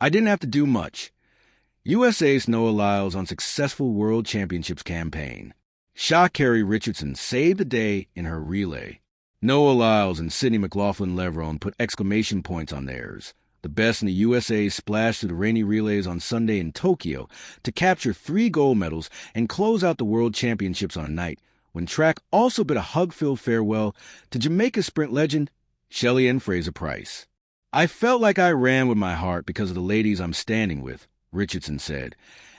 I didn't have to do much. U.S. ace Noah Lyles on successful World Championships campaign. Shah Carey Richardson saved the day in her relay. Noah Lyles and Sydney McLaughlin-Levrone put exclamation points on theirs. The best in the USA splashed through the rainy relays on Sunday in Tokyo to capture 3 gold medals and close out the World Championships on a night when track also bid a hug-filled farewell to Jamaica sprint legend Shelley Ann Fraser-Pryce. "I felt like I ran with my heart because of the ladies I'm standing with," Richardson said,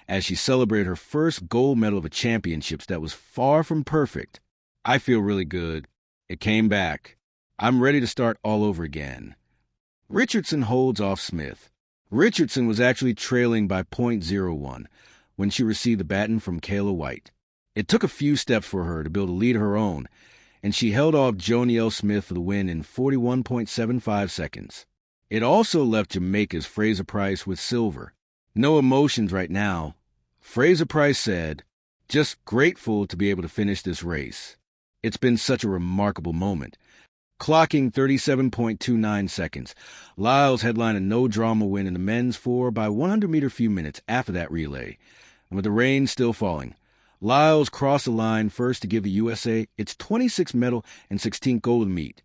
as she celebrated her first gold medal of a championships that was far from perfect. "I feel really good. It came back. I'm ready to start all over again." Richardson holds off Smith. Richardson was actually trailing by .01 when she received the baton from Kayla White. It took a few steps for her to build a lead of her own, and she held off Joni L. Smith for the win in 41.75 seconds. It also left Jamaica's Fraser-Pryce with silver. "No emotions right now," Fraser-Pryce said. "Just grateful to be able to finish this race. It's been such a remarkable moment." Clocking 37.29 seconds, Lyles headlined a no-drama win in the men's 4x100-meter few minutes after that relay. And with the rain still falling, Lyles crossed the line first to give the USA its 26th medal and 16th gold of the meet.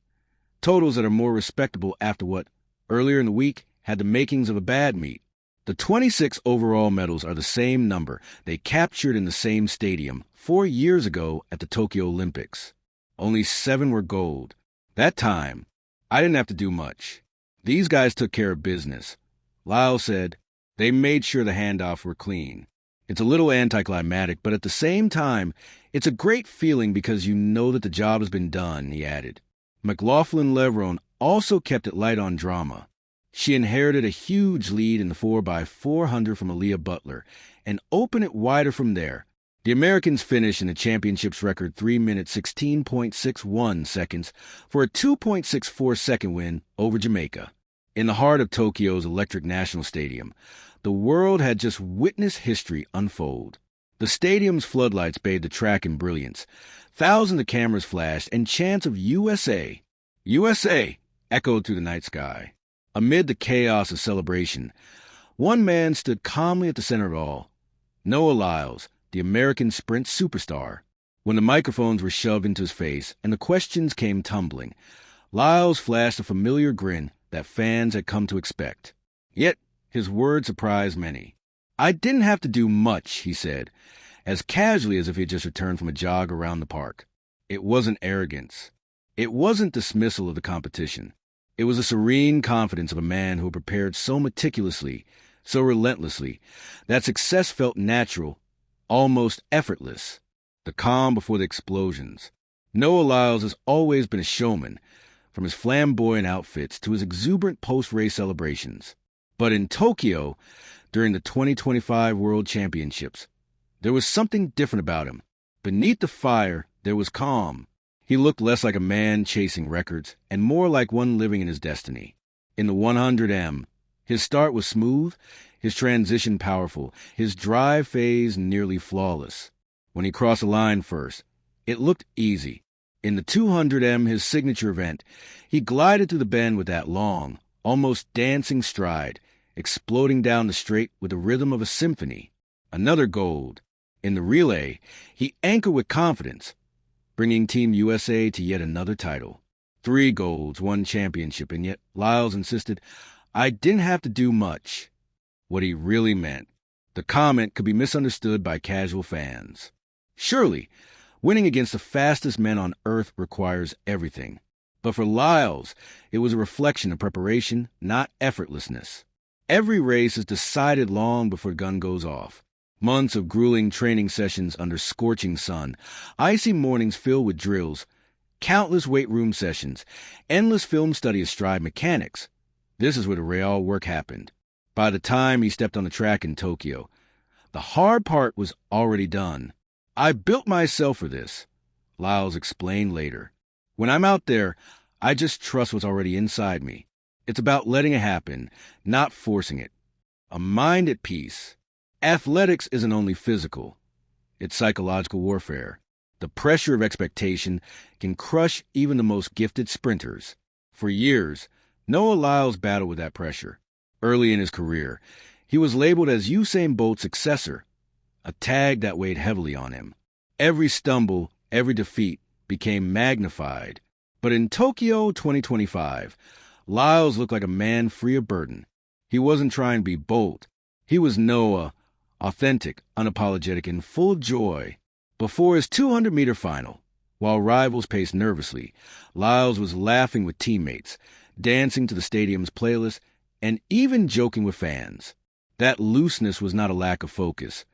Totals that are more respectable after what, earlier in the week, had the makings of a bad meet. The 26 overall medals are the same number they captured in the same stadium 4 years ago at the Tokyo Olympics. Only 7 were gold. That time, I didn't have to do much. These guys took care of business. Lyles said, "They made sure the handoffs were clean." It's a little anticlimactic, but at the same time, it's a great feeling because you know that the job has been done, he added. McLaughlin-Levrone also kept it light on drama. She inherited a huge lead in the 4x400 from Aaliyah Butler and opened it wider from there. The Americans finished in the championship's record 3 minutes 16.61 seconds for a 2.64-second win over Jamaica. In the heart of Tokyo's Electric National Stadium, the world had just witnessed history unfold. The stadium's floodlights bathed the track in brilliance. Thousands of cameras flashed, and chants of USA, USA echoed through the night sky. Amid the chaos of celebration, one man stood calmly at the center of it all. Noah Lyles, the American sprint superstar. When the microphones were shoved into his face and the questions came tumbling, Lyles flashed a familiar grin that fans had come to expect. Yet, his words surprised many. "I didn't have to do much," he said, as casually as if he had just returned from a jog around the park. It wasn't arrogance. It wasn't dismissal of the competition. It was a serene confidence of a man who had prepared so meticulously, so relentlessly, that success felt natural, almost effortless. The calm before the explosions. Noah Lyles has always been a showman, from his flamboyant outfits to his exuberant post-race celebrations. But in Tokyo, during the 2025 World Championships, there was something different about him. Beneath the fire, there was calm. He looked less like a man chasing records and more like one living in his destiny. In the 100M, his start was smooth, his transition powerful, his drive phase nearly flawless. When he crossed the line first, it looked easy. In the 200M, his signature event, he glided through the bend with that long, almost dancing stride, exploding down the straight with the rhythm of a symphony. Another gold. In the relay, he anchored with confidence, bringing Team USA to yet another title. 3 golds, 1 championship, and yet Lyles insisted, "I didn't have to do much." What he really meant. The comment could be misunderstood by casual fans. Surely, winning against the fastest men on earth requires everything. But for Lyles, it was a reflection of preparation, not effortlessness. Every race is decided long before the gun goes off. Months of grueling training sessions under scorching sun, icy mornings filled with drills, countless weight room sessions, endless film study of stride mechanics. This is where the real work happened. By the time he stepped on the track in Tokyo, the hard part was already done. "I built myself for this," Lyles explained later. "When I'm out there, I just trust what's already inside me. It's about letting it happen, not forcing it. A mind at peace. Athletics isn't only physical. It's psychological warfare. The pressure of expectation can crush even the most gifted sprinters." For years, Noah Lyles battled with that pressure. Early in his career, he was labeled as Usain Bolt's successor, a tag that weighed heavily on him. Every stumble, every defeat became magnified. But in Tokyo 2025, Lyles looked like a man free of burden. He wasn't trying to be Bolt. He was Noah, authentic, unapologetic, and full of joy. Before his 200-meter final, while rivals paced nervously, Lyles was laughing with teammates, dancing to the stadium's playlist, and even joking with fans. That looseness was not a lack of focus.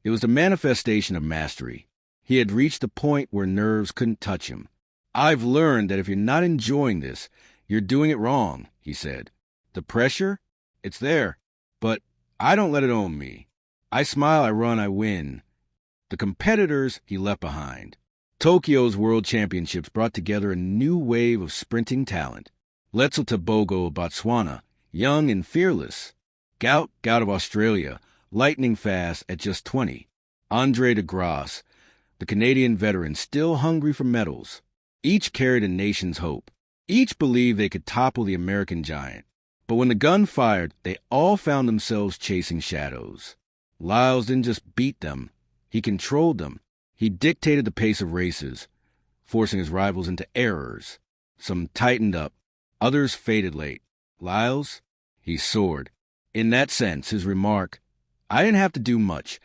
It was the manifestation of mastery. He had reached the point where nerves couldn't touch him. "I've learned that if you're not enjoying this, you're doing it wrong," he said. "The pressure? It's there. But I don't let it own me. I smile, I run, I win." The competitors he left behind. Tokyo's World Championships brought together a new wave of sprinting talent. Letzel Tebogo of Botswana, young and fearless. Gout of Australia, lightning fast at just 20. Andre de Grasse, the Canadian veteran, still hungry for medals. Each carried a nation's hope. Each believed they could topple the American giant. But when the gun fired, they all found themselves chasing shadows. Lyles didn't just beat them. He controlled them. He dictated the pace of races, forcing his rivals into errors. Some tightened up. Others faded late. Lyles? He soared. In that sense, his remark, "I didn't have to do much,"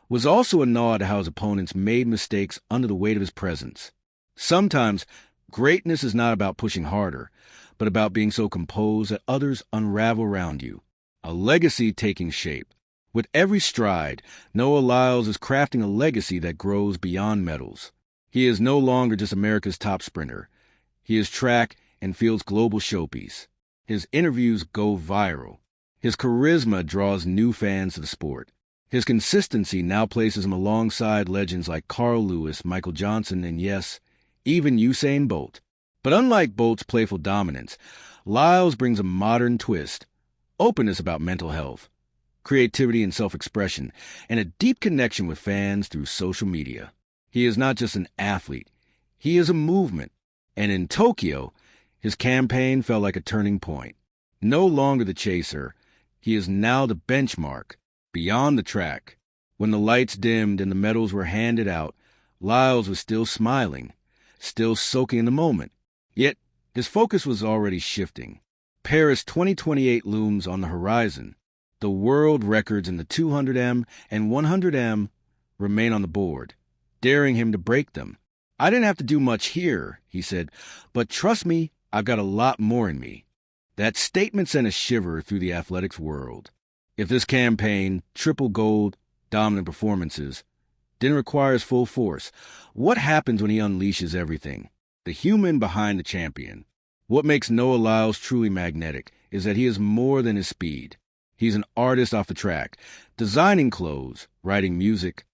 was also a nod to how his opponents made mistakes under the weight of his presence. Sometimes, greatness is not about pushing harder, but about being so composed that others unravel around you. A legacy taking shape. With every stride, Noah Lyles is crafting a legacy that grows beyond medals. He is no longer just America's top sprinter. He is track and field's global showpiece. His interviews go viral. His charisma draws new fans to the sport. His consistency now places him alongside legends like Carl Lewis, Michael Johnson, and yes, even Usain Bolt. But unlike Bolt's playful dominance, Lyles brings a modern twist, openness about mental health, creativity and self-expression, and a deep connection with fans through social media. He is not just an athlete. He is a movement. And in Tokyo, his campaign felt like a turning point. No longer the chaser, he is now the benchmark, beyond the track. When the lights dimmed and the medals were handed out, Lyles was still smiling, still soaking in the moment. Yet, his focus was already shifting. Paris 2028 looms on the horizon. The world records in the 200M and 100M remain on the board, daring him to break them. "I didn't have to do much here," he said, "but trust me, I've got a lot more in me." That statement sent a shiver through the athletics world. If this campaign, triple gold, dominant performances, didn't require his full force, what happens when he unleashes everything? The human behind the champion. What makes Noah Lyles truly magnetic is that he is more than his speed. He's an artist off the track, designing clothes, writing music,